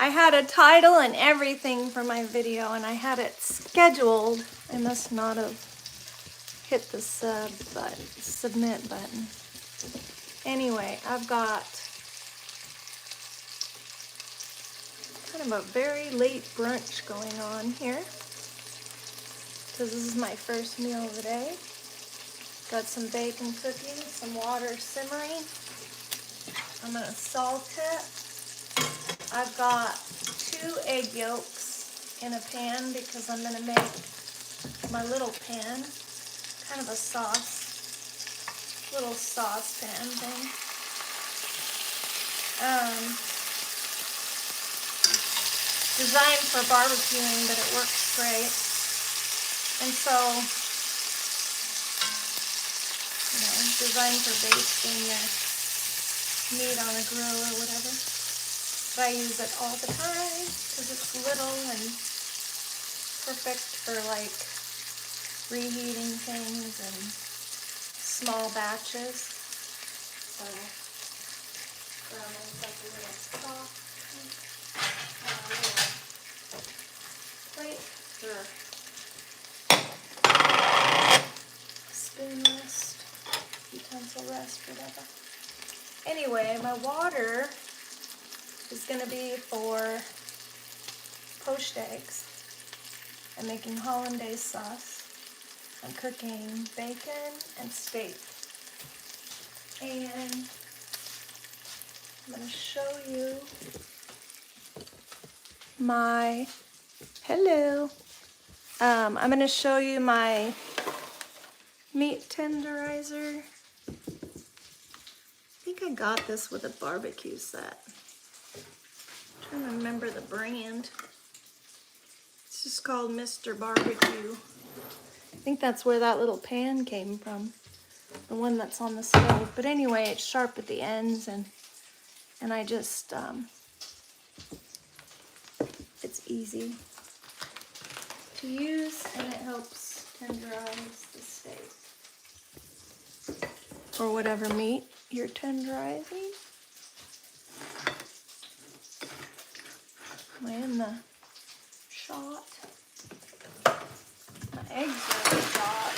I had a title and everything for my video, and I had it scheduled. I must not have hit the submit button. Anyway, I've got kind of a very late brunch going on here, because this is my first meal of the day. Got some bacon cooking, some water simmering. I'm gonna salt it. I've got 2 egg yolks in a pan because I'm gonna make my little pan, kind of a little saucepan thing. Designed for barbecuing, but it works great. And so, you know, designed for basting your meat on a grill or whatever. But I use it all the time because it's little and perfect for like reheating things and small batches. So, grab myself a little stock. Plate or spoon rest, utensil rest, whatever. Anyway, my water is going to be for poached eggs. I'm making hollandaise sauce. I'm cooking bacon and steak. And I'm going to show you my, hello. I'm going to show you my meat tenderizer. I think I got this with a barbecue set. I'm trying to remember the brand. It's just called Mr. Barbecue. I think that's where that little pan came from. The one that's on the stove. But anyway, it's sharp at the ends, and I just, it's easy to use, and it helps tenderize the steak. Or whatever meat you're tenderizing. Am I in the shot? My eggs are in the shot.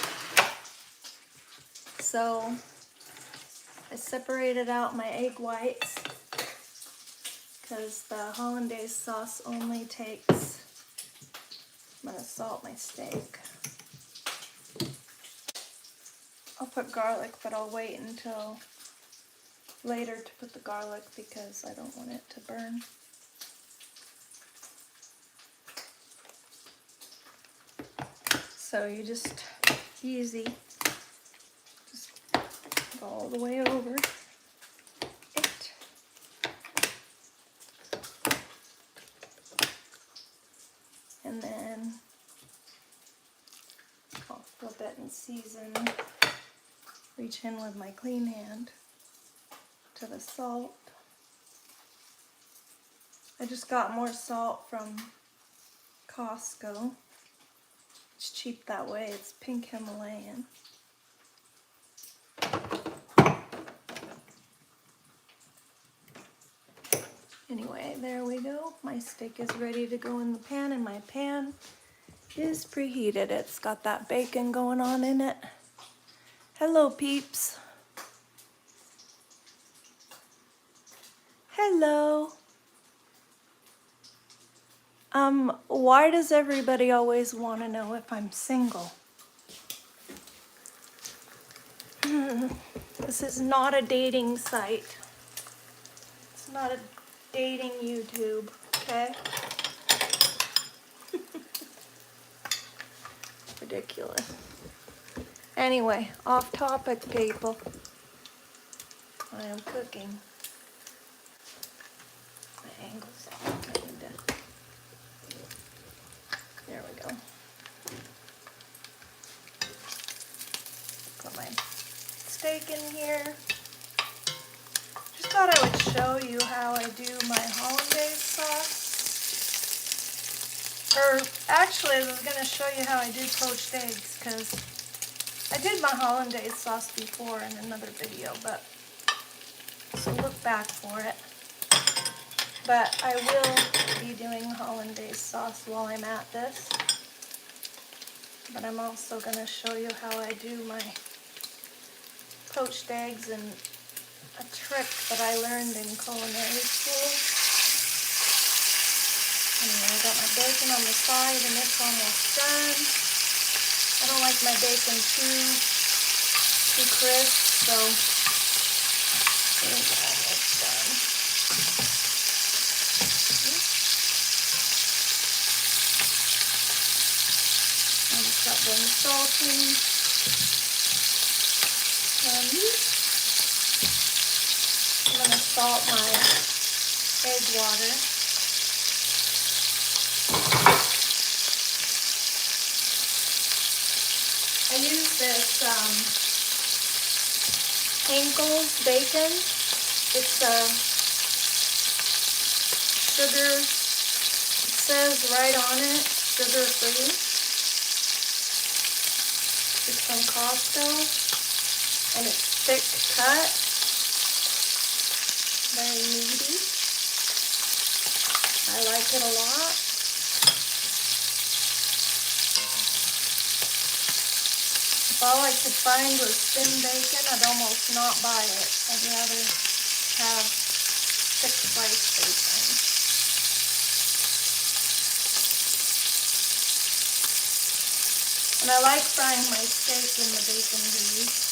So I separated out my egg whites because the hollandaise sauce only takes, I'm going to salt my steak. I'll put garlic, but I'll wait until later to put the garlic because I don't want it to burn. So you just, easy, just go all the way over it. And then I'll flip it and season, reach in with my clean hand to the salt. I just got more salt from Costco. It's cheap that way. It's pink Himalayan. Anyway, there we go. My steak is ready to go in the pan, and my pan is preheated. It's got that bacon going on in it. Hello, peeps. Hello. Why does everybody always want to know if I'm single? This is not a dating site. It's not a dating YouTube, okay? Ridiculous. Anyway, off topic, people. I am cooking. My angle's off. I need to... There we go. Put my steak in here. Just thought I would show you how I do my hollandaise sauce. Or actually, I was going to show you how I do poached eggs, because I did my hollandaise sauce before in another video, but so look back for it. But I will be doing hollandaise sauce while I'm at this. But I'm also going to show you how I do my poached eggs and a trick that I learned in culinary school. Anyway, I got my bacon on the side and it's almost done. I don't like my bacon too crisp, so it's almost done. I just got done salting. I'm going to salt my egg water. I use this Henkel's bacon. It's sugar, it says right on it, sugar free. It's from Costco and it's thick cut, very meaty. I like it a lot. If all I could find was thin bacon, I'd almost not buy it. I'd rather have thick sliced bacon. And I like frying my steak in the bacon grease.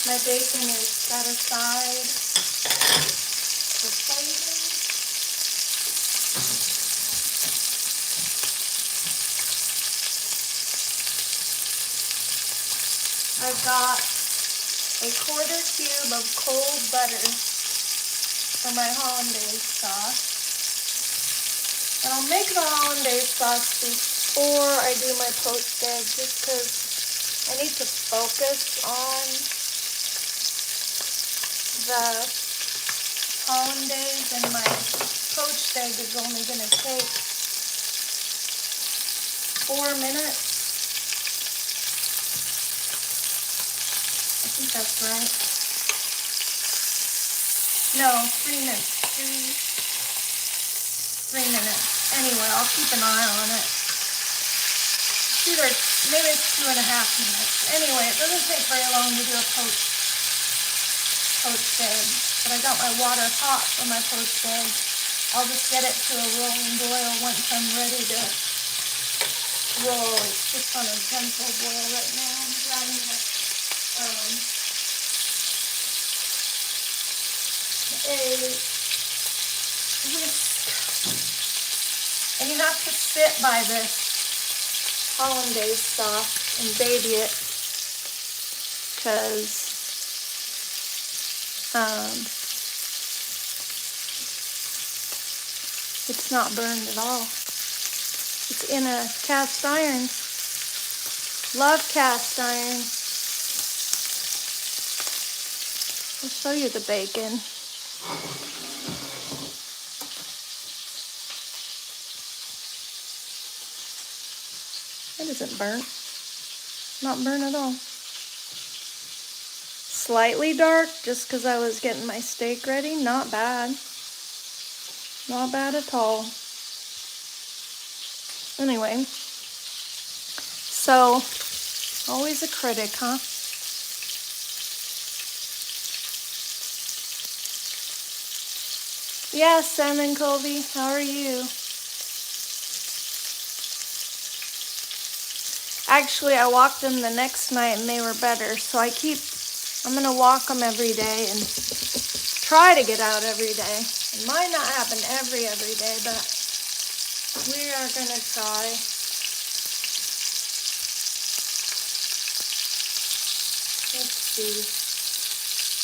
My bacon is set aside for flavoring. I've got a quarter cube of cold butter for my hollandaise sauce. And I'll make the hollandaise sauce before I do my poached egg just because I need to focus on the hollandaise, and my poached egg is only going to take 4 minutes. I think that's right. No, 3 minutes. 3 minutes. Anyway, I'll keep an eye on it. Either, maybe it's 2.5 minutes. Anyway, it doesn't take very long to do a poached egg. But I got my water hot for my poached egg. I'll just get it to a rolling boil once I'm ready to roll. It's just on a gentle boil right now. I'm grabbing the a whisk. And you have to sit by this hollandaise sauce and baby it because it's not burned at all. It's in a cast iron. Love cast iron. I'll show you the bacon. It isn't burnt. Not burnt at all. Slightly dark just because I was getting my steak ready. Not bad. Not bad at all. Anyway, so always a critic, huh? Yeah, Salmon Colby, how are you? Actually, I walked them the next night and they were better, so I'm going to walk them every day and try to get out every day. It might not happen every day, but we are going to try. Let's see.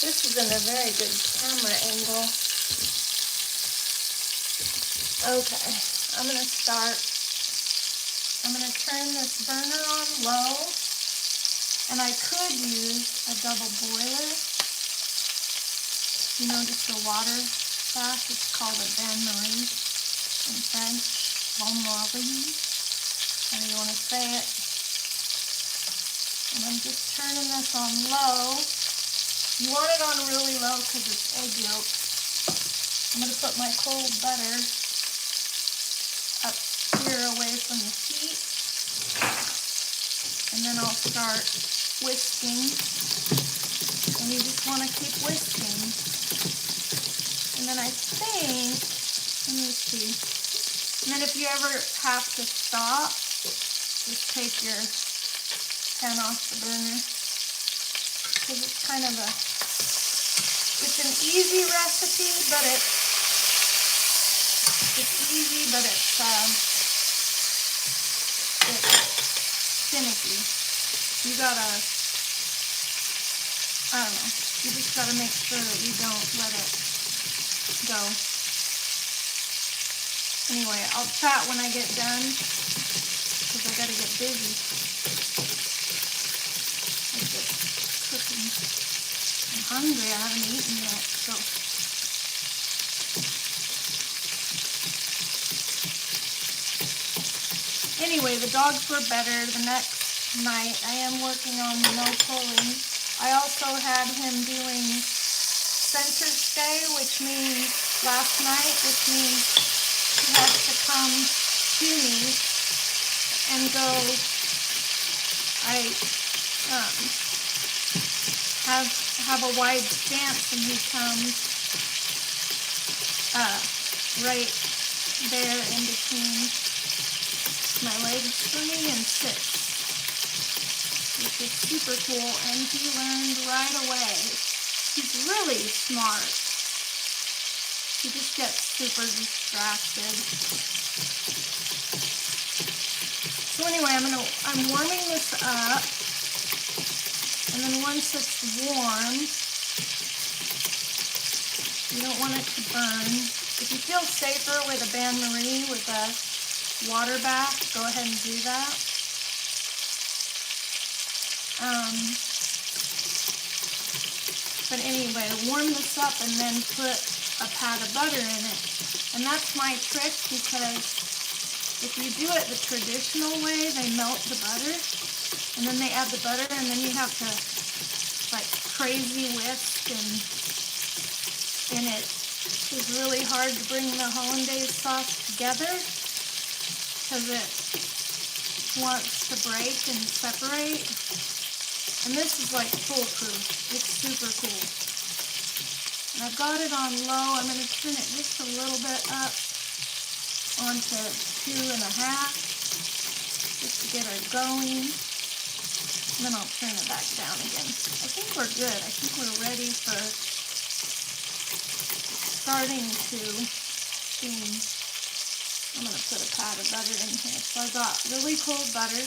This isn't a very good camera angle. Okay, I'm going to start. I'm going to turn this burner on low, and I could use a double boiler. You know, just a water bath. It's called a bain-marie in French. Bain-marie, however you want to say it. And I'm just turning this on low. You want it on really low because it's egg yolk. I'm going to put my cold butter up here away from the heat. And then I'll start whisking. And you just want to keep whisking. And then I think, let me see. And then if you ever have to stop, just take your pan off the burner. Because it's kind of it's an easy recipe, but it's easy, but it's finicky. You gotta, I don't know, you just gotta make sure that you don't let it go. Anyway, I'll chat when I get done, because I gotta get busy. I'm just cooking. I'm hungry, I haven't eaten yet, so. Anyway, the dogs were better the next night. I am working on no pulling. I also had him doing center stay, which means last night, which means he has to come to me and go. I have a wide stance, and he comes right there in between my legs for me and sits, which is super cool, and he learned right away. He's really smart. He just gets super distracted. So anyway, I'm warming this up, and then once it's warm, you don't want it to burn. If you feel safer with a bain-marie with a water bath, go ahead and do that. But anyway, warm this up and then put a pat of butter in it. And that's my trick, because if you do it the traditional way, they melt the butter, and then they add the butter, and then you have to like crazy whisk, and it is really hard to bring the hollandaise sauce together because it wants to break and separate. And this is like foolproof. It's super cool. And I've got it on low. I'm going to turn it just a little bit up onto 2.5 just to get her going. And then I'll turn it back down again. I think we're good. I think we're ready for starting to steam. I'm going to put a pat of butter in here. So I got really cold butter.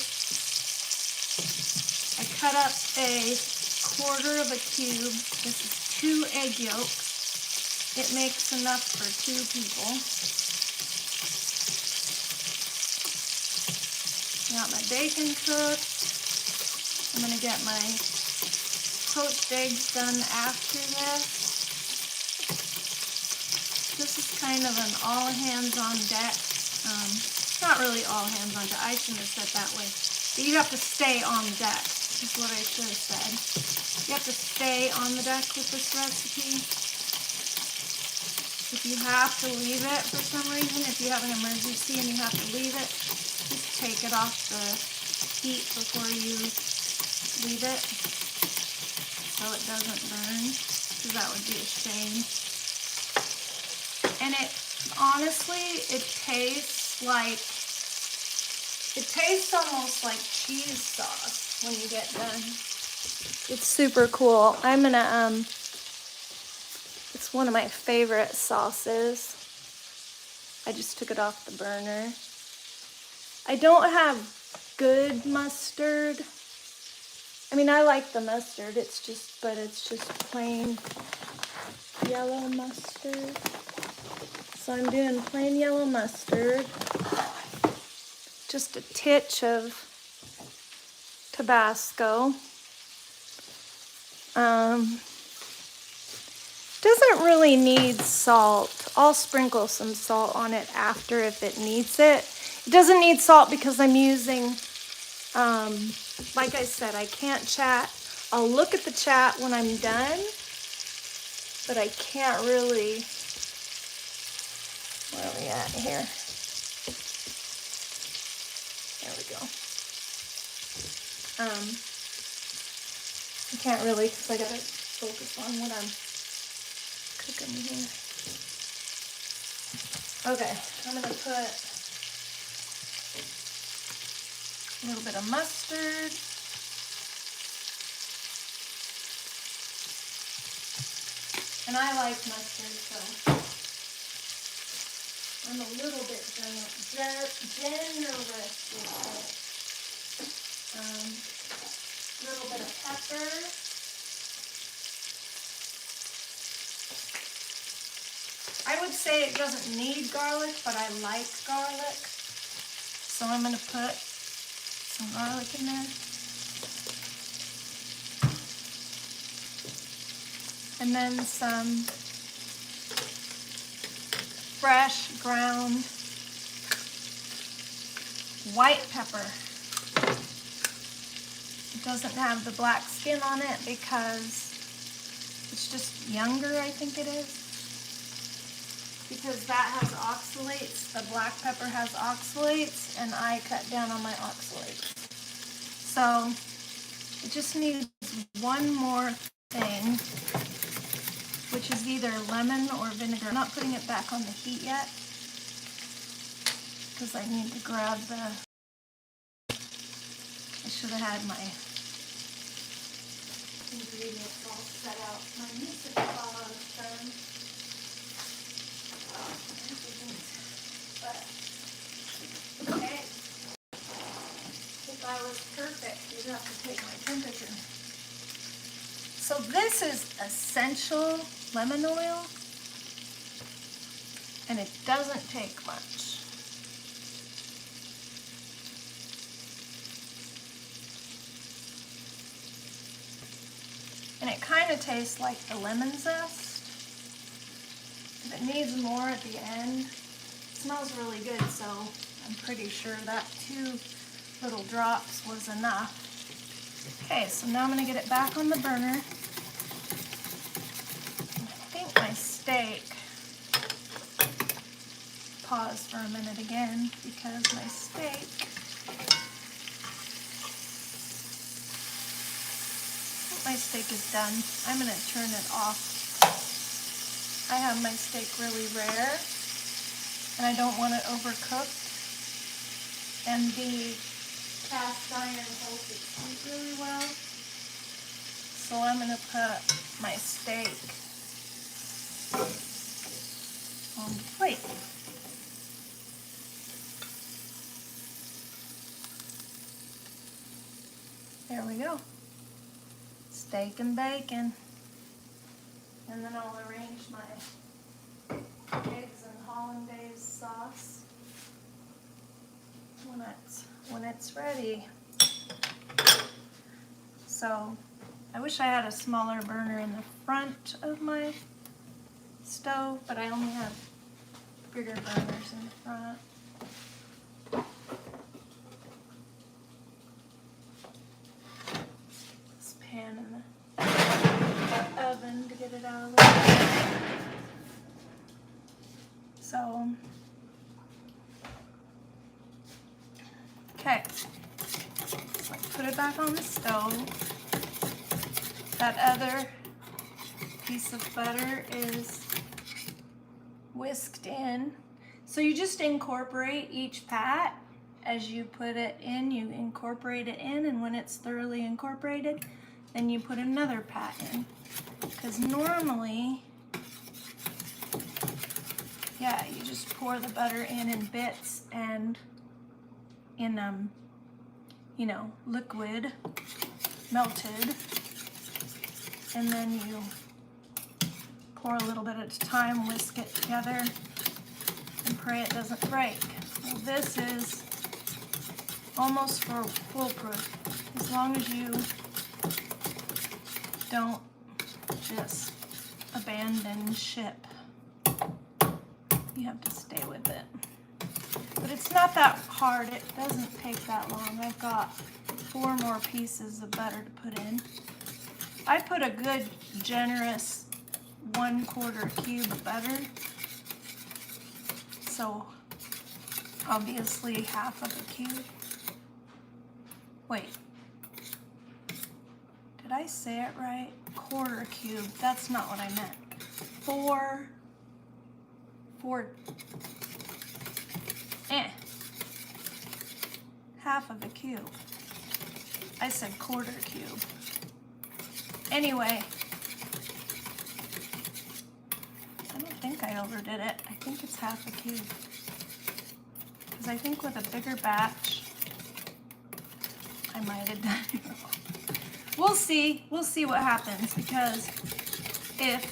I cut up a 1/4 of a cube. This is 2 egg yolks. It makes enough for 2 people. Got my bacon cooked. I'm going to get my poached eggs done after this. This is kind of an all hands on deck. It's not really all hands on deck. I shouldn't have said that way. But you have to stay on deck, is what I should have said. You have to stay on the deck with this recipe. If you have to leave it for some reason, if you have an emergency and you have to leave it, just take it off the heat before you leave it so it doesn't burn, because that would be a shame. And it, honestly, it tastes almost like cheese sauce when you get done. It's super cool. I'm gonna, it's one of my favorite sauces. I just took it off the burner. I don't have good mustard. I mean, I like the mustard, but it's just plain yellow mustard. So I'm doing plain yellow mustard, just a titch of Tabasco. Doesn't really need salt. I'll sprinkle some salt on it after if it needs it. It doesn't need salt because I'm using like I said, I can't chat. I'll look at the chat when I'm done, but I can't really, where are we at here? There we go. I can't really, because I gotta focus on what I'm cooking here. Okay, I'm gonna put a little bit of mustard. And I like mustard, so I'm a little bit generous with it. A little bit of pepper. I would say it doesn't need garlic, but I like garlic. So I'm going to put some garlic in there. And then some fresh ground white pepper. It doesn't have the black skin on it because it's just younger, I think it is. Because that has oxalates, the black pepper has oxalates, and I cut down on my oxalates. So it just needs one more thing, which is either lemon or vinegar. I'm not putting it back on the heat yet because I need to grab the, I should have had my ingredients all set out. My music is done. But, okay. If I was perfect, you'd have to take my temperature. So this is essential lemon oil, and it doesn't take much. And it kind of tastes like the lemon zest. If it needs more at the end, it smells really good, so I'm pretty sure that 2 little drops was enough. Okay, so now I'm going to get it back on the burner. I think my steak, pause for a minute again, because my steak, is done. I'm going to turn it off. I have my steak really rare, and I don't want it overcooked. And the cast iron holds its heat really well. So I'm going to put my steak on the plate. There we go. Steak and bacon. And then I'll arrange my Eggs Hollandaise Sauce when it's ready. So I wish I had a smaller burner in the front of my stove, but I only have bigger burners in the front. This pan in the oven to get it out of the way. So, okay, so I put it back on the stove. That other piece of butter is whisked in. So you just incorporate each pat as you put it in, you incorporate it in, and when it's thoroughly incorporated, then you put another pat in. Because normally, yeah, you just pour the butter in bits and in, you know, liquid, melted, and then you pour a little bit at a time, whisk it together, and pray it doesn't break. Well, this is almost foolproof, as long as you don't just abandon ship. You have to stay with it. But it's not that hard. It doesn't take that long. I've got 4 more pieces of butter to put in. I put a good generous 1/4 cube of butter. So obviously half of a cube. Wait, did I say it right? 1/4 cube, that's not what I meant. 4, half of a cube. I said 1/4 cube. Anyway, I don't think I overdid it. I think it's half a cube. Because I think with a bigger batch, I might have done it wrong. We'll see what happens, because if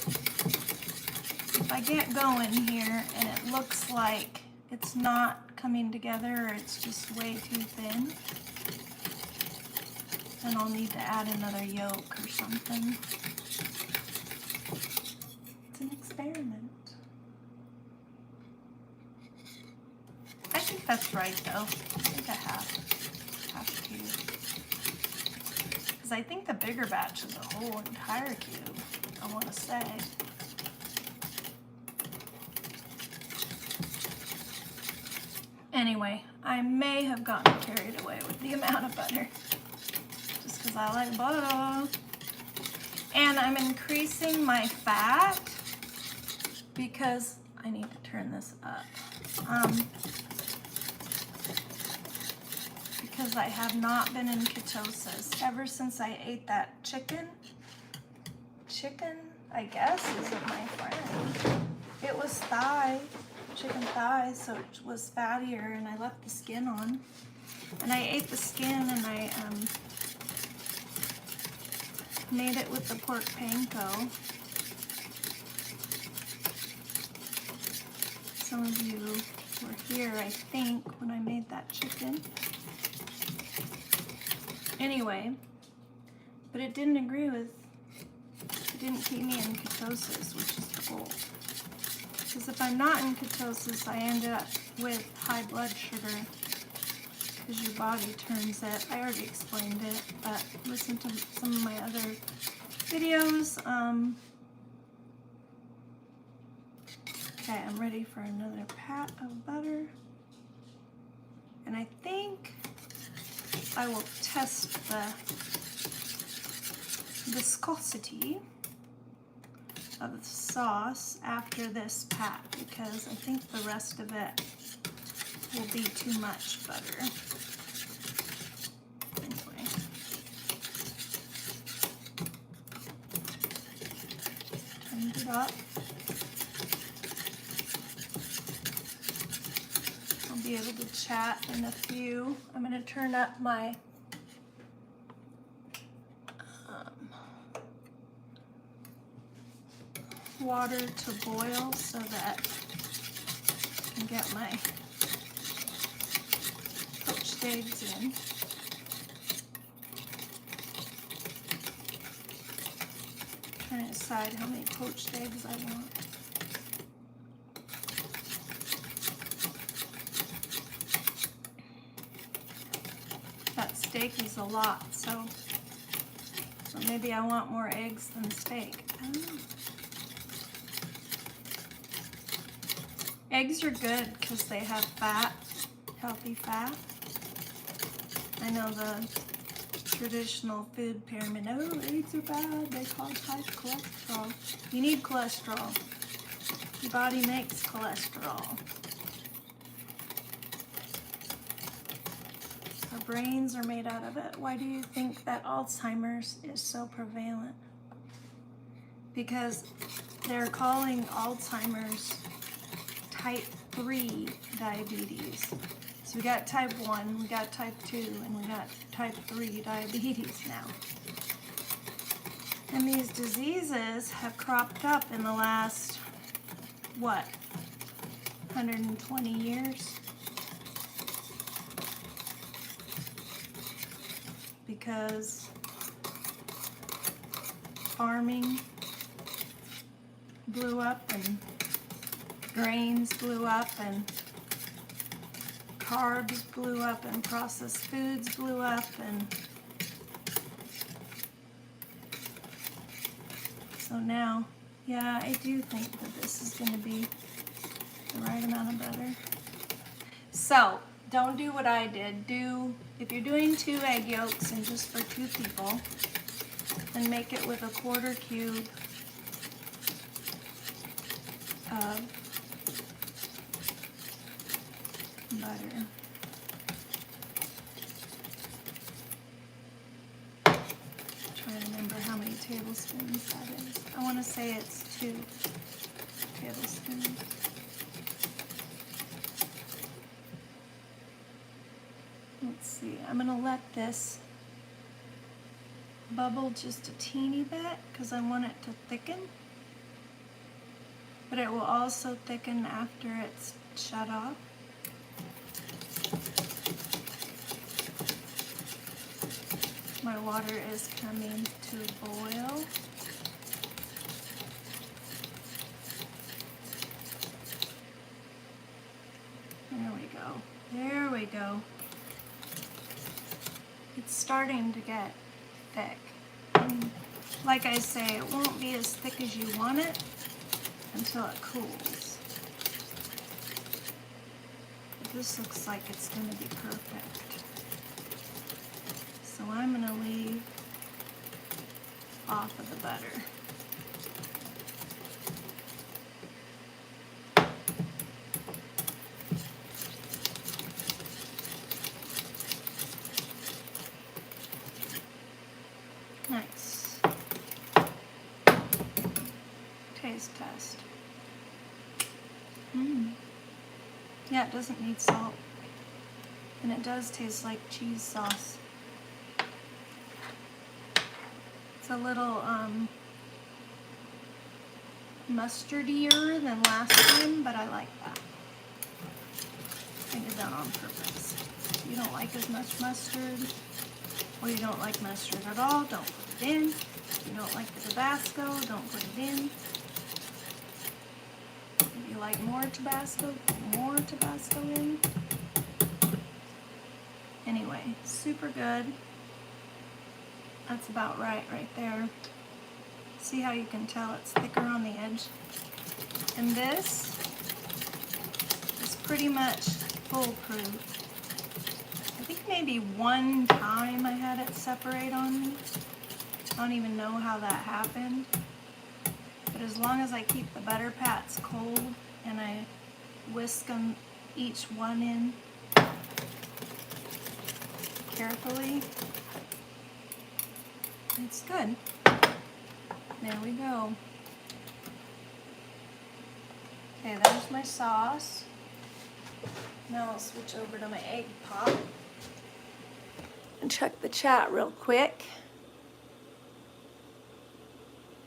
I get going here and it looks like it's not coming together, or it's just way too thin, then I'll need to add another yolk or something. It's an experiment. I think that's right though. I think a half cube. Because I think the bigger batch is a whole entire cube, I want to say. Anyway, I may have gotten carried away with the amount of butter, just because I like butter. And I'm increasing my fat because I need to turn this up. Because I have not been in ketosis ever since I ate that chicken, I guess, isn't my friend. It was chicken thigh, so it was fattier, and I left the skin on. And I ate the skin, and I made it with the pork panko. Some of you were here, I think, when I made that chicken. Anyway, but it didn't keep me in ketosis, which is the goal. Because if I'm not in ketosis, I end up with high blood sugar, because your body turns it. I already explained it, but listen to some of my other videos. Okay, I'm ready for another pat of butter. And I think I will test the viscosity of the sauce after this pat, because I think the rest of it will be too much butter. Anyway. Turn it up. I'll be able to chat in a few. I'm going to turn up my water to boil so that I can get my poached eggs in. Trying to decide how many poached eggs I want. That steak is a lot, so maybe I want more eggs than steak. I don't know. Eggs are good because they have fat, healthy fat. I know the traditional food pyramid, oh, eggs are bad, they cause high cholesterol. You need cholesterol. Your body makes cholesterol. Our brains are made out of it. Why do you think that Alzheimer's is so prevalent? Because they're calling Alzheimer's type 3 diabetes. So we got type 1, we got type 2, and we got type 3 diabetes now. And these diseases have cropped up in the last, what, 120 years? Because farming blew up, and grains blew up, and carbs blew up, and processed foods blew up, and So now, yeah, I do think that this is going to be the right amount of butter. So don't do what I did. If you're doing 2 egg yolks and just for 2 people, then make it with a 1/4 cube of butter. Trying to remember how many tablespoons that is. I want to say it's 2 tablespoons. Let's see, I'm going to let this bubble just a teeny bit because I want it to thicken. But it will also thicken after it's shut off. My water is coming to a boil. There we go. There we go. It's starting to get thick. And like I say, it won't be as thick as you want it until it cools. But this looks like it's going to be perfect. So I'm going to leave off of the butter. Nice. Taste test. Yeah, it doesn't need salt. And it does taste like cheese sauce. It's a little mustardier than last time, but I like that. I did that on purpose. If you don't like as much mustard, or you don't like mustard at all, don't put it in. If you don't like the Tabasco, don't put it in. If you like more Tabasco, put more Tabasco in. Anyway, super good. That's about right there. See how you can tell it's thicker on the edge? And this is pretty much foolproof. I think maybe one time I had it separate on me. I don't even know how that happened. But as long as I keep the butter pats cold and I whisk them each one in carefully, it's good. There we go. Okay, there's my sauce. Now I'll switch over to my egg pot and check the chat real quick.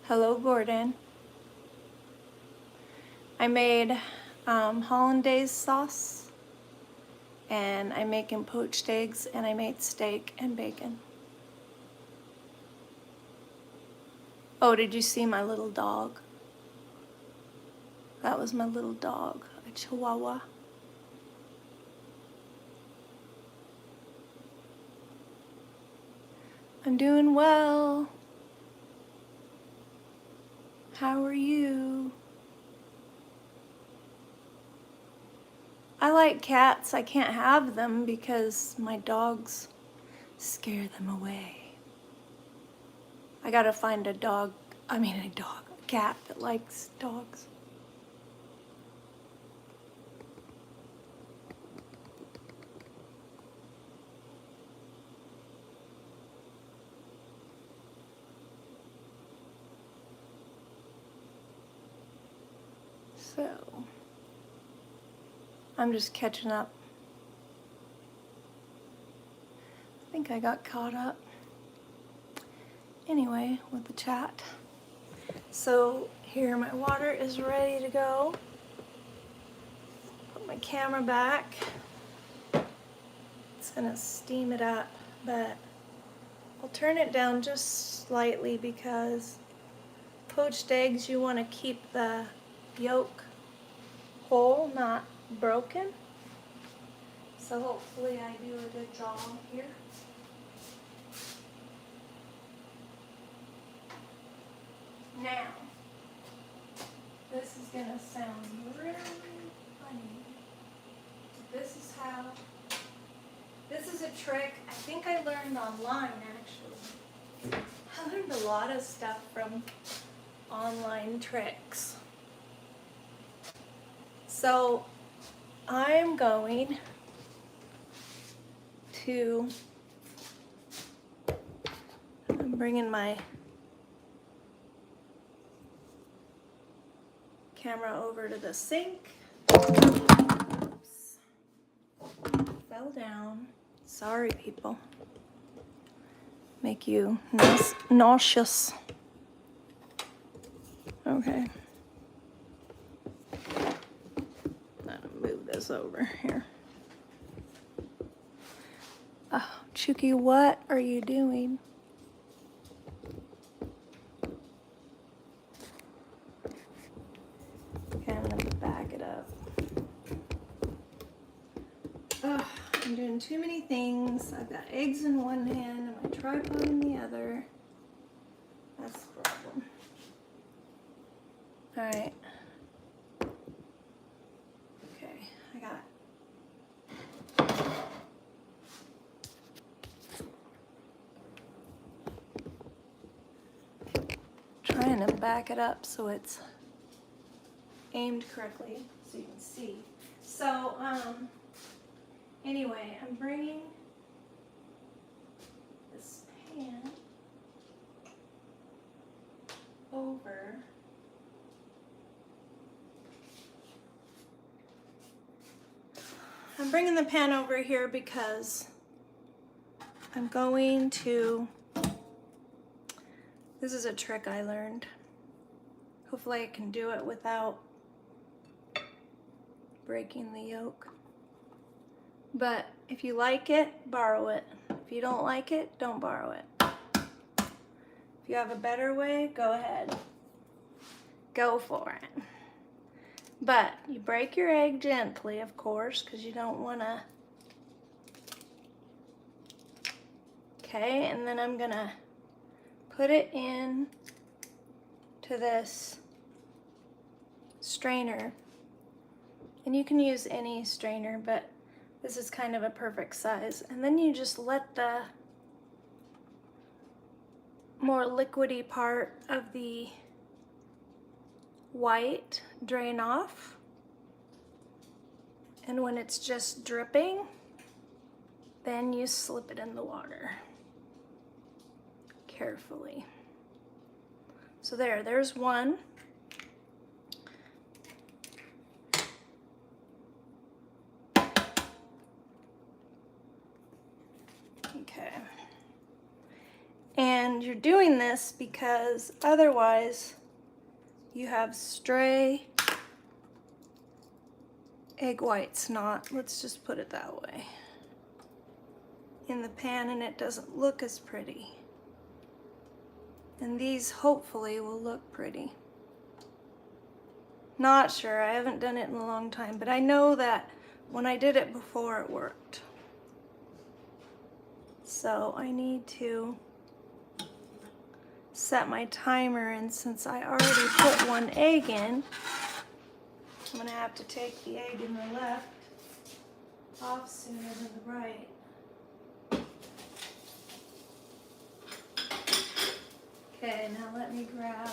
Hello, Gordon. I made hollandaise sauce, and I'm making poached eggs, and I made steak and bacon. Oh, did you see my little dog? That was my little dog, a Chihuahua. I'm doing well. How are you? I like cats. I can't have them because my dogs scare them away. I gotta find a cat that likes dogs. So, I'm just catching up. I think I got caught up. Anyway, with the chat. So here my water is ready to go. Put my camera back. It's gonna steam it up, but I'll turn it down just slightly because poached eggs, you want to keep the yolk whole, not broken. So hopefully I do a good job here. Now, this is gonna sound really funny. This is a trick I think I learned online actually. I learned a lot of stuff from online tricks. So I'm going to, I'm bringing my camera over to the sink. Oops. Fell down. Sorry, people. Make you nauseous. Okay. I'm gonna move this over here. Oh, Chucky, what are you doing? Okay, I'm gonna back it up. Oh, I'm doing too many things. I've got eggs in one hand and my tripod in the other. That's the problem. All right. Okay, I got trying to back it up so it's aimed correctly so you can see. So, anyway, I'm bringing this pan over. I'm bringing the pan over here because I'm going to, this is a trick I learned. Hopefully I can do it without breaking the yolk. But if you like it, borrow it. If you don't like it, don't borrow it. If you have a better way, go ahead. Go for it. But you break your egg gently, of course, because you don't want to. Okay, and then I'm gonna put it in to this strainer. And you can use any strainer, but this is kind of a perfect size. And then you just let the more liquidy part of the white drain off. And when it's just dripping, then you slip it in the water carefully. So there's one. Okay. And you're doing this because otherwise you have stray egg whites, let's just put it that way, in the pan, and it doesn't look as pretty. And these hopefully will look pretty. Not sure, I haven't done it in a long time, but I know that when I did it before it worked. So I need to set my timer, and since I already put one egg in, I'm gonna have to take the egg in the left off sooner than the right. Okay, now let me grab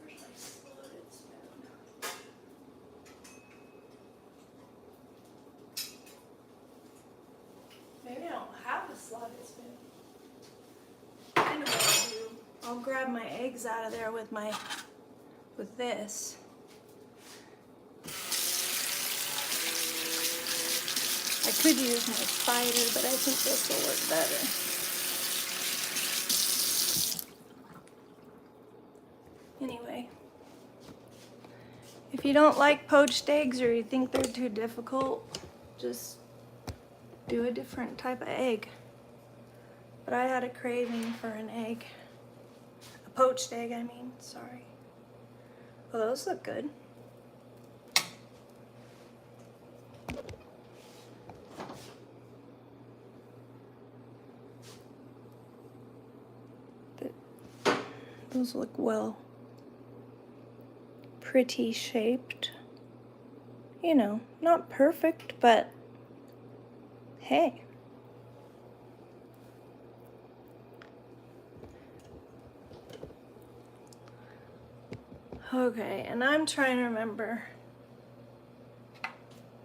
where's my slotted spoon? Maybe I don't have a slotted spoon. I know what I'll do. I'll grab my eggs out of there with this. I could use my spider, but I think this will work better. Anyway, if you don't like poached eggs or you think they're too difficult, just do a different type of egg. But I had a craving for an egg. A poached egg, I mean, sorry. Well, those look good. Those look well, pretty shaped. You know, not perfect, but hey. Okay, and I'm trying to remember.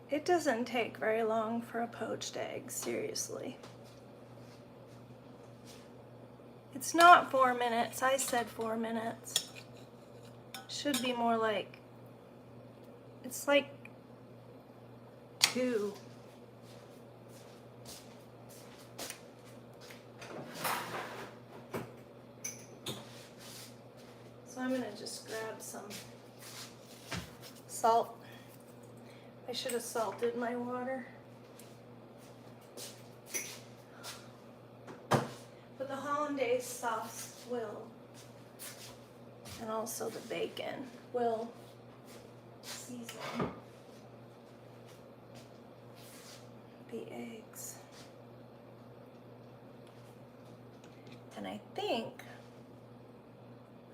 It doesn't take very long for a poached egg, seriously. It's not 4 minutes. I said 4 minutes. Should be more like, it's like 2. So I'm gonna just grab some salt. I should have salted my water. But the hollandaise sauce will, and also the bacon will season the eggs. And I think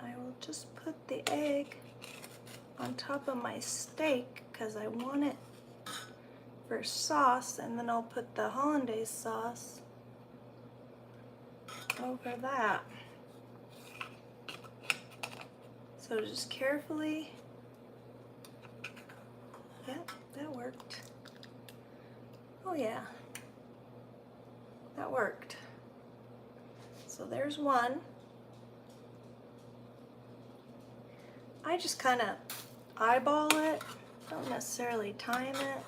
I will just put the egg on top of my steak because I want it for sauce, and then I'll put the hollandaise sauce over that. So just carefully, yep, that worked. Oh yeah, that worked. So there's one. I just kind of eyeball it, don't necessarily time it.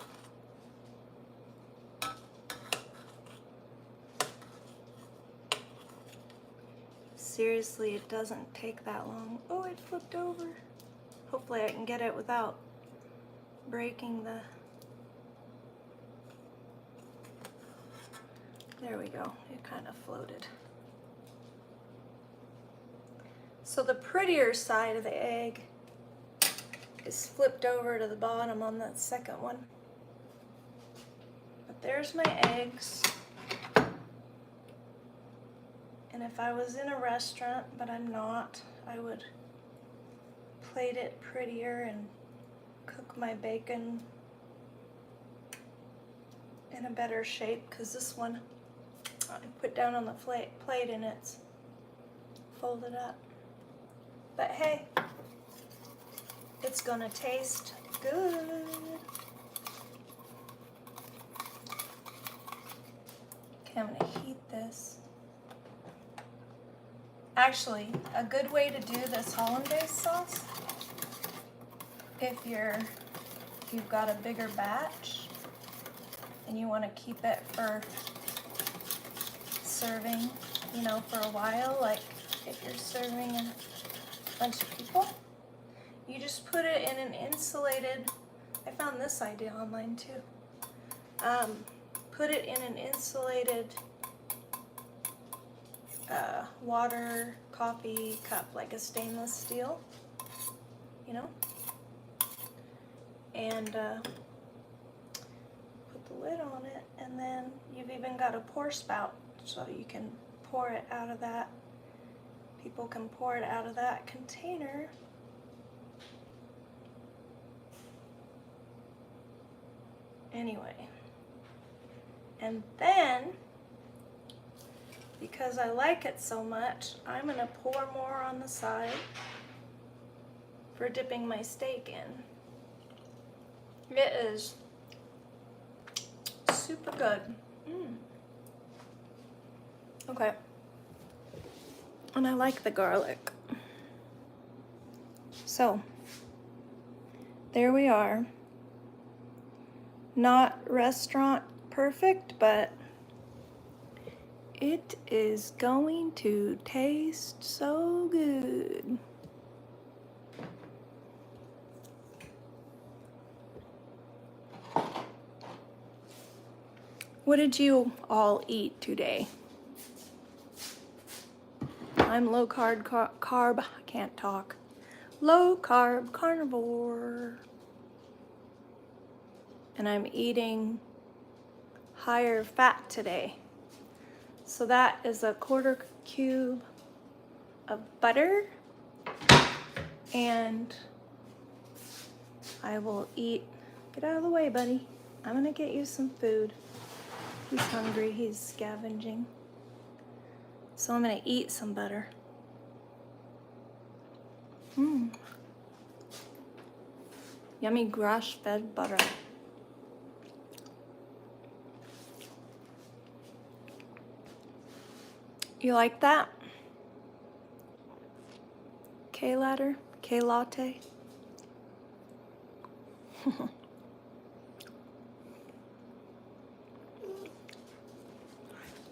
Seriously, it doesn't take that long. Oh, it flipped over. Hopefully I can get it without breaking the... There we go, it kind of floated. So the prettier side of the egg is flipped over to the bottom on that second one. But there's my eggs. And if I was in a restaurant, but I'm not, I would plate it prettier and cook my bacon in a better shape, because this one I put down on the plate and it's folded up. But hey, it's gonna taste good. Okay, I'm gonna heat this. Actually, a good way to do this hollandaise sauce, if you've got a bigger batch and you want to keep it for serving, you know, for a while, like if you're serving a bunch of people, you just put it in an insulated, I found this idea online too, put it in an insulated water coffee cup, like a stainless steel, you know, and put the lid on it, and then you've even got a pour spout, so you can pour it out of that. People can pour it out of that container. Anyway, and then, because I like it so much, I'm gonna pour more on the side for dipping my steak in. It is super good. Okay. And I like the garlic. So, there we are. Not restaurant perfect, but it is going to taste so good. What did you all eat today? I'm low carb, I can't talk. Low carb carnivore. And I'm eating higher fat today. So that is a 1/4 cube of butter and I will eat. Get out of the way, buddy. I'm gonna get you some food. He's hungry, he's scavenging. So I'm gonna eat some butter. Yummy grass-fed butter. You like that? K-latte? K-latte?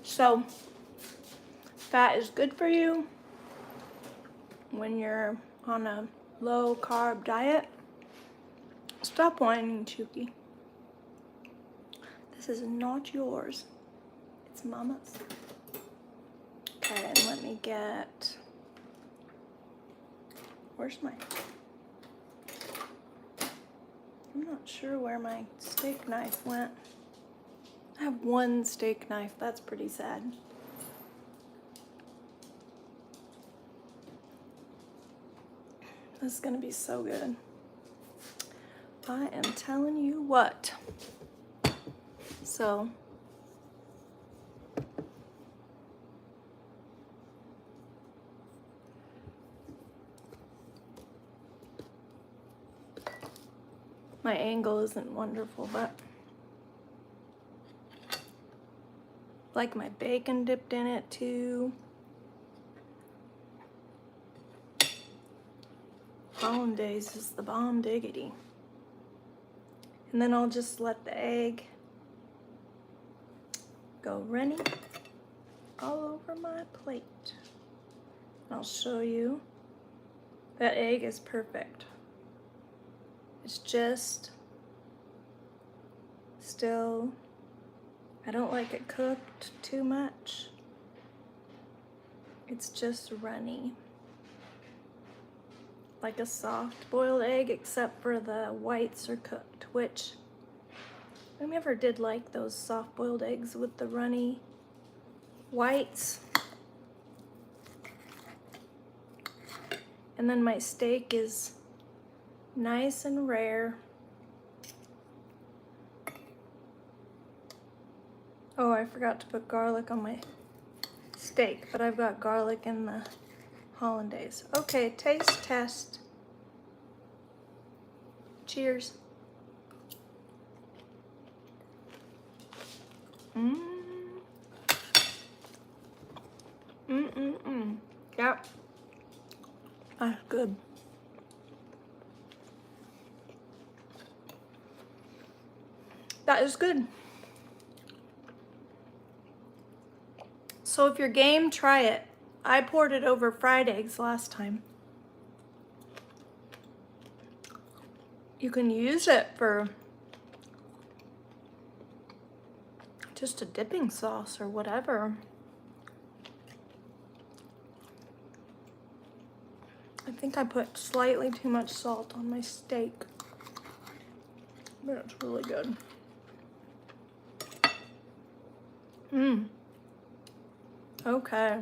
So, fat is good for you when you're on a low carb diet. Stop whining, Chuki. This is not yours. It's Mama's. Okay, and let me get... Where's my... I'm not sure where my steak knife went. I have one steak knife. That's pretty sad. This is gonna be so good. I am telling you what. So, my angle isn't wonderful, but like my bacon dipped in it too. Hollandaise is the bomb diggity. And then I'll just let the egg go running all over my plate. I'll show you. That egg is perfect. It's just still, I don't like it cooked too much. It's just runny. Like a soft boiled egg, except for the whites are cooked, which I never did like those soft boiled eggs with the runny whites. And then my steak is nice and rare. Oh, I forgot to put garlic on my steak, but I've got garlic in the hollandaise. Okay, taste test. Cheers. Yep. That's good. That is good. So if you're game, try it. I poured it over fried eggs last time. You can use it for just a dipping sauce or whatever. I think I put slightly too much salt on my steak, but it's really good. Okay.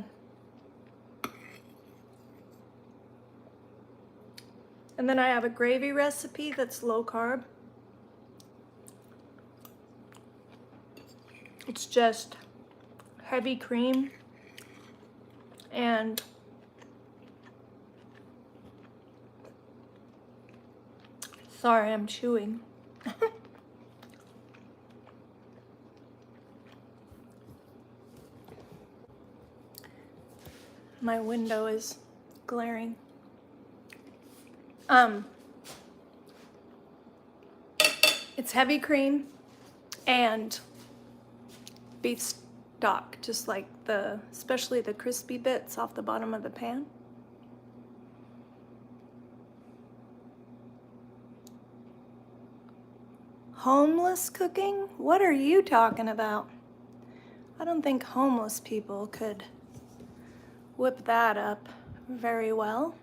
And then I have a gravy recipe that's low carb. It's just heavy cream and sorry, I'm chewing. My window is glaring. It's heavy cream and beef stock, just like especially the crispy bits off the bottom of the pan. Homeless cooking? What are you talking about? I don't think homeless people could whip that up very well.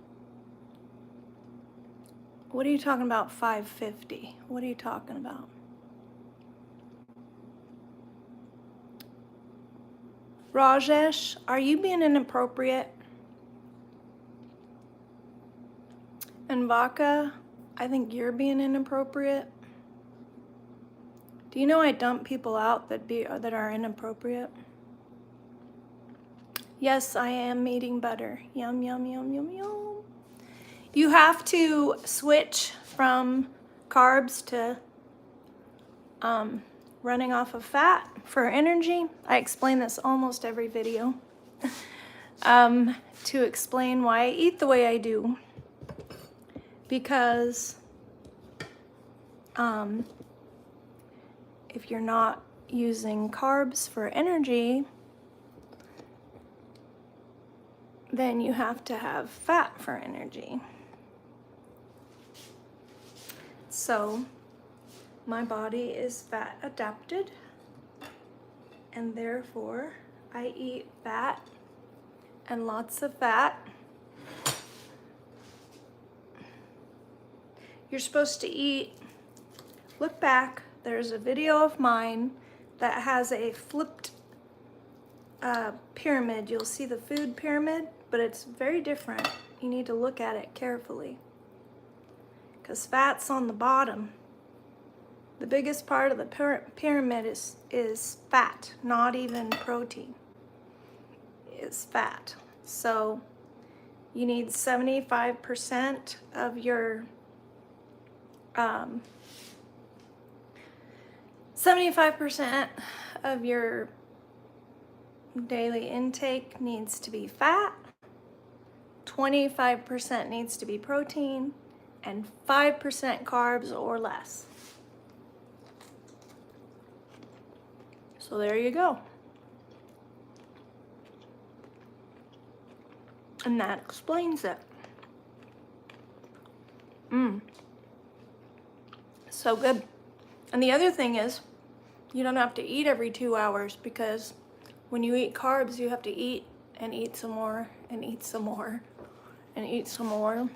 What are you talking about, 550? What are you talking about? Rajesh, are you being inappropriate? And vodka, I think you're being inappropriate. Do you know I dump people out that are inappropriate? Yes, I am eating butter. Yum, yum, yum, yum, yum. You have to switch from carbs to running off of fat for energy. I explain this almost every video to explain why I eat the way I do. Because if you're not using carbs for energy, then you have to have fat for energy. So my body is fat adapted, and therefore I eat fat and lots of fat. You're supposed to eat, look back, there's a video of mine that has a flipped pyramid. You'll see the food pyramid, but it's very different. You need to look at it carefully because fat's on the bottom. The biggest part of the pyramid is fat, not even protein. It's fat. So you need 75% of your 75% of your daily intake needs to be fat, 25% needs to be protein, and 5% carbs or less. So there you go. And that explains it. So good. And the other thing is, you don't have to eat every 2 hours, because when you eat carbs, you have to eat and eat some more and eat some more and eat some more.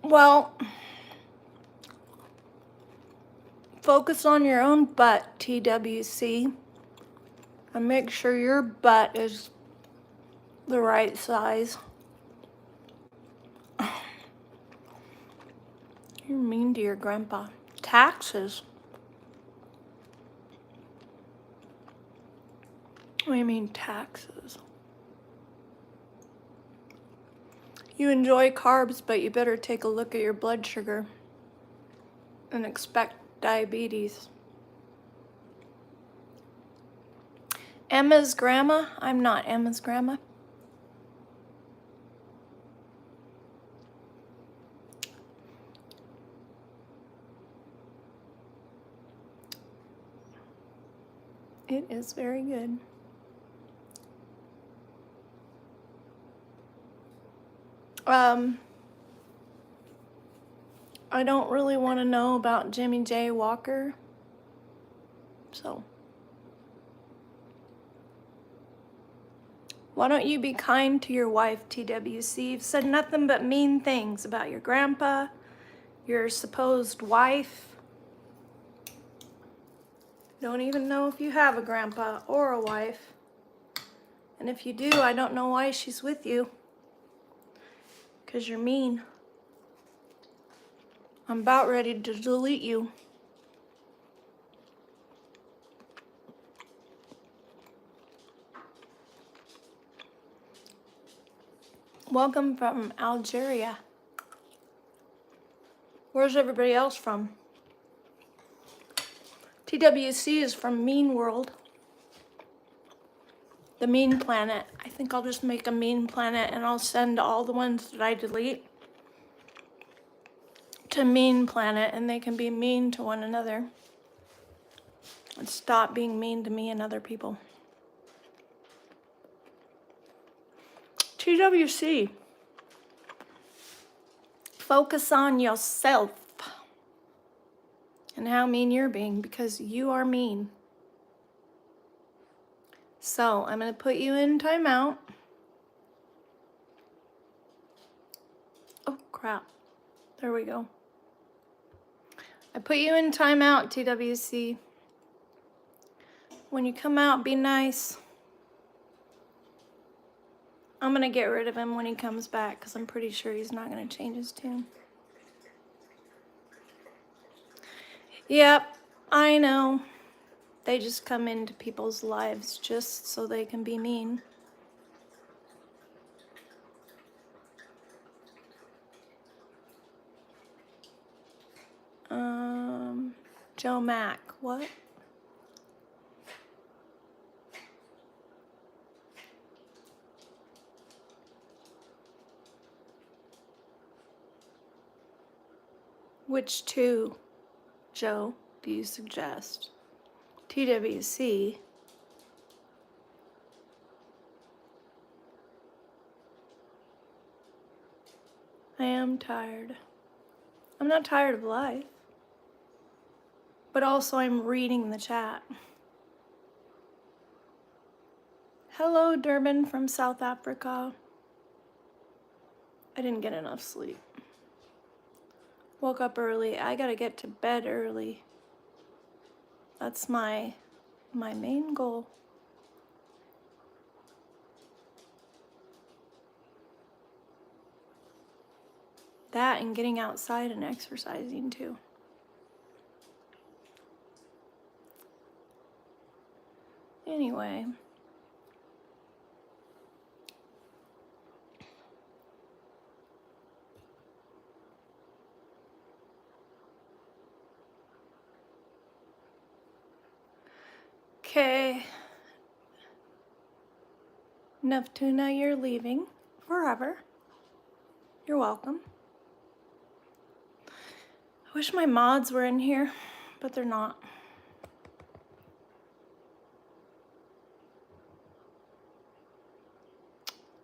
Well, focus on your own butt, TWC, and make sure your butt is the right size. You're mean to your grandpa. Taxes? What do you mean taxes? You enjoy carbs, but you better take a look at your blood sugar and expect diabetes. Emma's grandma? I'm not Emma's grandma. It is very good. I don't really want to know about Jimmy J. Walker, so why don't you be kind to your wife, TWC? You've said nothing but mean things about your grandpa, your supposed wife. Don't even know if you have a grandpa or a wife. And if you do, I don't know why she's with you. 'Cause you're mean. I'm about ready to delete you. Welcome from Algeria. Where's everybody else from? TWC is from Mean World. The Mean Planet. I think I'll just make a Mean Planet and I'll send all the ones that I delete to Mean Planet, and they can be mean to one another. And stop being mean to me and other people. TWC. Focus on yourself and how mean you're being, because you are mean. So I'm going to put you in timeout. Oh crap. There we go. I put you in timeout, TWC. When you come out, be nice. I'm gonna get rid of him when he comes back because I'm pretty sure he's not gonna change his tune. Yep, I know. They just come into people's lives just so they can be mean. Joe Mack, what? Which two, Joe, do you suggest? TWC. I am tired. I'm not tired of life. But also I'm reading the chat. Hello, Durban from South Africa. I didn't get enough sleep. Woke up early. I gotta get to bed early. That's my main goal. That and getting outside and exercising too. Anyway. Okay. Neftuna, you're leaving forever. You're welcome. I wish my mods were in here, but they're not.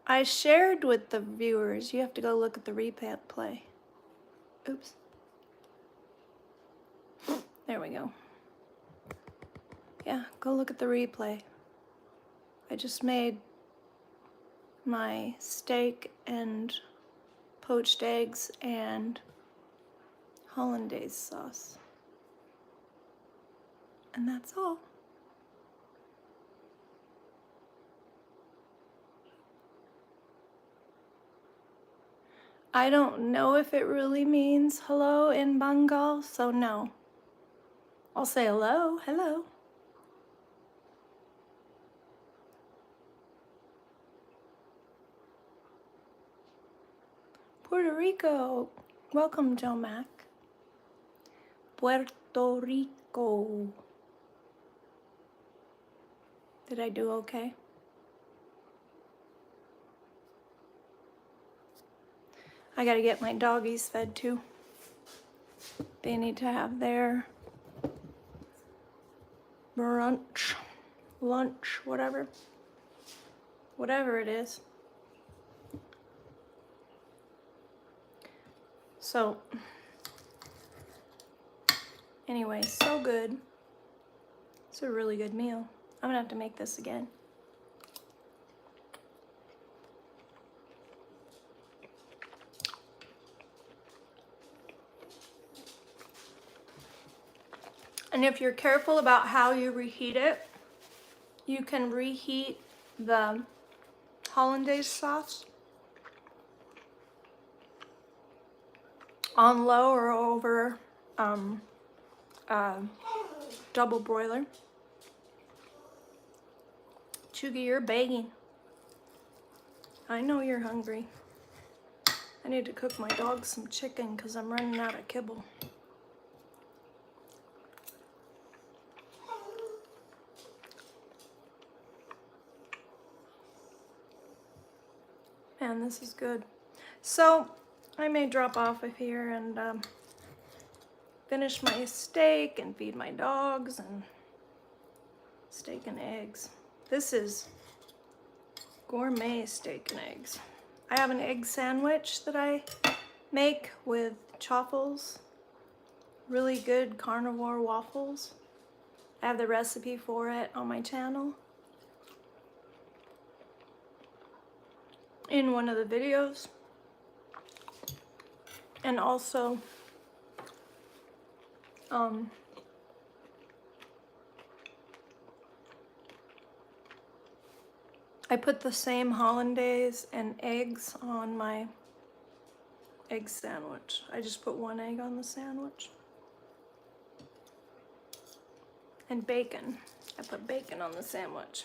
I shared with the viewers. You have to go look at the replay. Oops. There we go. Yeah, go look at the replay. I just made my steak and poached eggs and hollandaise sauce. And that's all. I don't know if it really means hello in Bengal, so no. I'll say hello, hello. Puerto Rico. Welcome, Joe Mack. Puerto Rico. Did I do okay? I gotta get my doggies fed too. They need to have their brunch, lunch, whatever. Whatever it is. So, anyway, so good. It's a really good meal. I'm gonna have to make this again. And if you're careful about how you reheat it, you can reheat the hollandaise sauce on low or over double broiler. Chugi, you're begging. I know you're hungry. I need to cook my dog some chicken because I'm running out of kibble. Man, this is good. So I may drop off of here and finish my steak and feed my dogs and steak and eggs. This is gourmet steak and eggs. I have an egg sandwich that I make with chaffles, really good carnivore waffles. I have the recipe for it on my channel in one of the videos. And also I put the same hollandaise and eggs on my egg sandwich. I just put one egg on the sandwich. And bacon. I put bacon on the sandwich.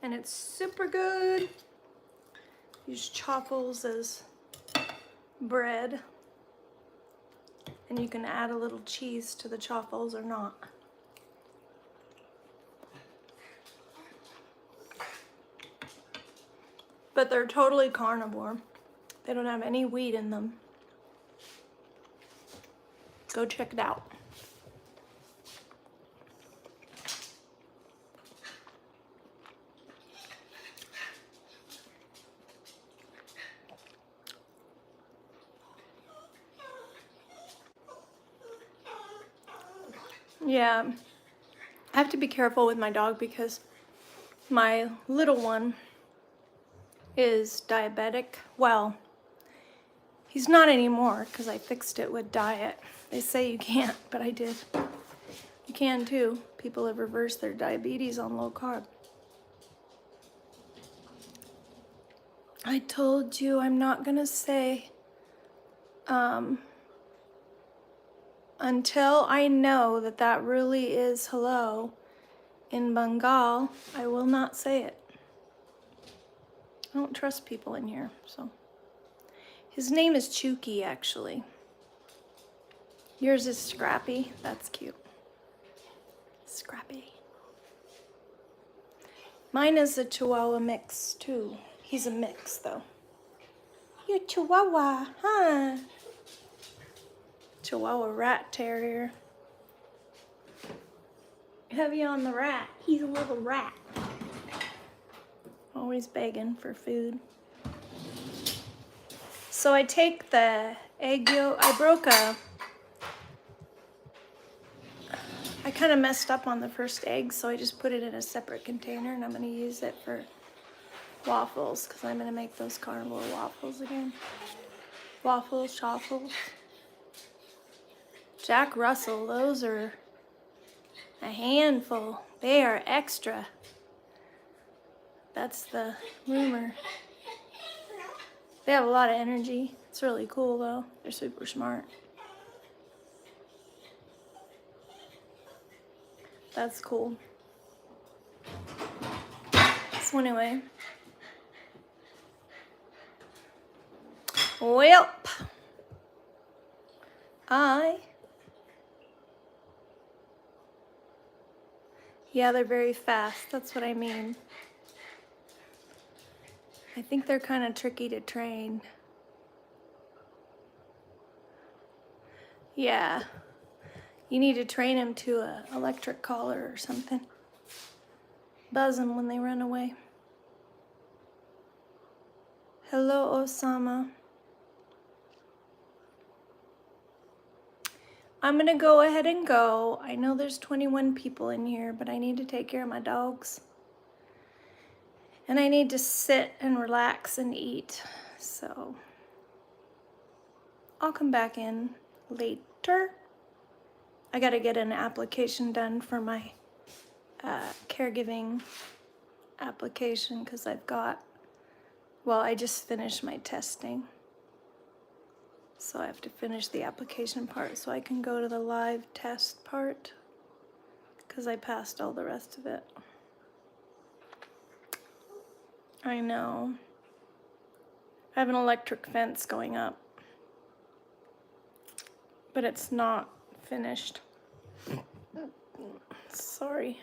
And it's super good. Use chaffles as bread. And you can add a little cheese to the chaffles or not. But they're totally carnivore. They don't have any wheat in them. Go check it out. Yeah, I have to be careful with my dog because my little one is diabetic. Well, he's not anymore because I fixed it with diet. They say you can't, but I did. You can too. People have reversed their diabetes on low carb. I told you I'm not gonna say until I know that that really is hello in Bengal, I will not say it. I don't trust people in here, so. His name is Chuki, actually. Yours is Scrappy. That's cute. Scrappy. Mine is a Chihuahua mix, too. He's a mix, though. You're Chihuahua, huh? Chihuahua rat terrier. Heavy on the rat. He's a little rat. Always begging for food. So I take the egg yolk. I kind of messed up on the first egg, so I just put it in a separate container, and I'm going to use it for waffles because I'm going to make those carnivore waffles again. Waffles, chaffles. Jack Russell, those are a handful. They are extra. That's the rumor. They have a lot of energy. It's really cool though. They're super smart. That's cool. So anyway. Welp. Yeah, they're very fast. That's what I mean. I think they're kind of tricky to train. Yeah. You need to train them to an electric collar or something. Buzz them when they run away. Hello, Osama. I'm gonna go ahead and go. I know there's 21 people in here, but I need to take care of my dogs. And I need to sit and relax and eat. So I'll come back in later. I gotta get an application done for my caregiving application because I just finished my testing. So I have to finish the application part so I can go to the live test part because I passed all the rest of it. I know. I have an electric fence going up, but it's not finished. Sorry.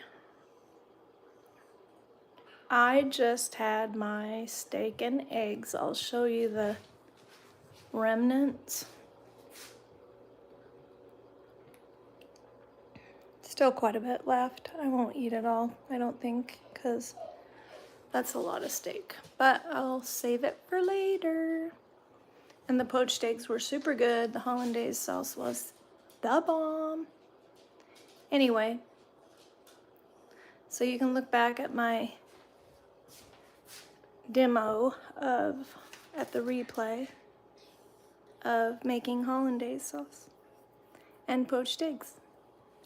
I just had my steak and eggs. I'll show you the remnants. Still quite a bit left. I won't eat it all, I don't think, because that's a lot of steak. But I'll save it for later. And the poached eggs were super good. The hollandaise sauce was the bomb. Anyway, so you can look back at my demo at the replay of making hollandaise sauce. and poached eggs.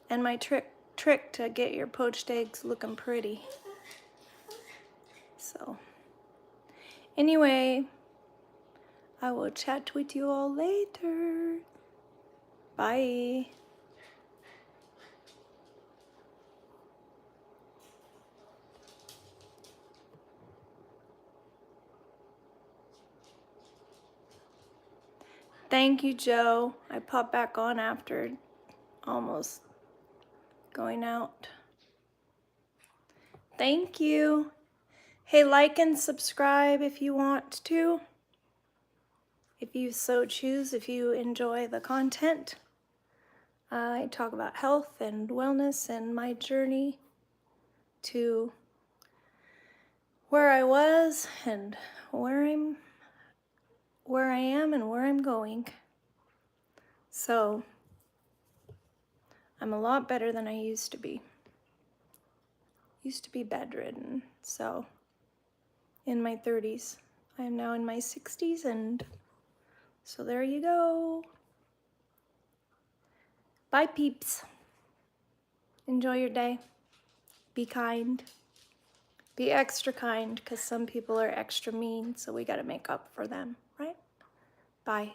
And my trick to get your poached eggs looking pretty. So, anyway, I will chat with you all later. Bye. Thank you, Joe. I popped back on after almost going out. Thank you. Hey, like and subscribe if you want to. If you so choose, if you enjoy the content. I talk about health and wellness and my journey to where I was and where I am and where I'm going. So, I'm a lot better than I used to be. Used to be bedridden, so in my 30s. I am now in my 60s, and so there you go. Bye, peeps. Enjoy your day. Be kind. Be extra kind, because some people are extra mean, so we got to make up for them, right? Bye.